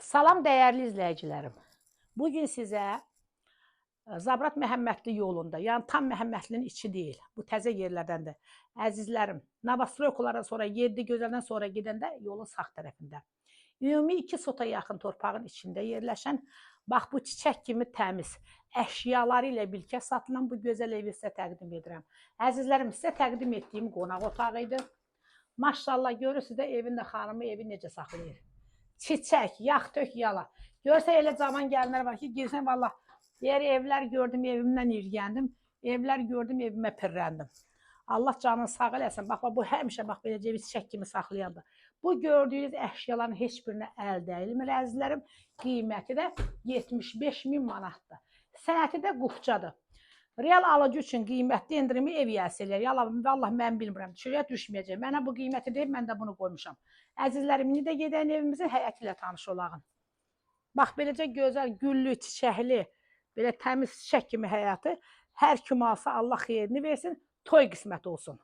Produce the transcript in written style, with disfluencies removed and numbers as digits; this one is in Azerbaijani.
Salam dəyərli izləyicilərim. Bugün sizə Zabrat Məhəmmədli yolunda, yəni tam Məhəmmədlinin içi deyil, bu təzə yerlərdəndir. Əzizlərim, Novostroykalardan sonra, 7 gözəldən sonra gedəndə yolun sağ tərəfində. Ümumi 2 sota yaxın torpağın içində yerləşən, bax bu çiçək kimi təmiz əşyaları ilə birlikdə satılan bu gözəl evi sizə təqdim edirəm. Əzizlərim, sizə təqdim etdiyim qonaq otağı idi. Maşallah, görürsünüz də evin də xanımı evi necə saxlayır. Çiçək, yax tök yala. Görsə elə cavan gəlinlər var ki, girsən vallah, deyər evlər gördüm, evimdən irgəndim, evlər gördüm, evimə pirrəndim. Allah canını sağ eləsin. Bax, bu həmişə bax beləcə bir çiçək kimi saxlayandır. Bu gördüyünüz əşyaların heç birinə əl dəyilmir, əzizlərim. Qiyməti də 75.000 manatdır. Sənəti də qufcadır. Real alıcı üçün qiymətli endirimi ev yəsi eləyər. Vallahi mən bilmirəm, çürəyə düşməyəcək. Mənə bu qiyməti deyib, mən də bunu qoymuşam. Əzizlərim, indi də gedən evimizin həyəti ilə tanış olağın. Bax, beləcə gözəl, güllü, çiçəkli, belə təmiz çiçək kimi həyatı. Hər kim alsa Allah xeyrini versin, toy qismət olsun.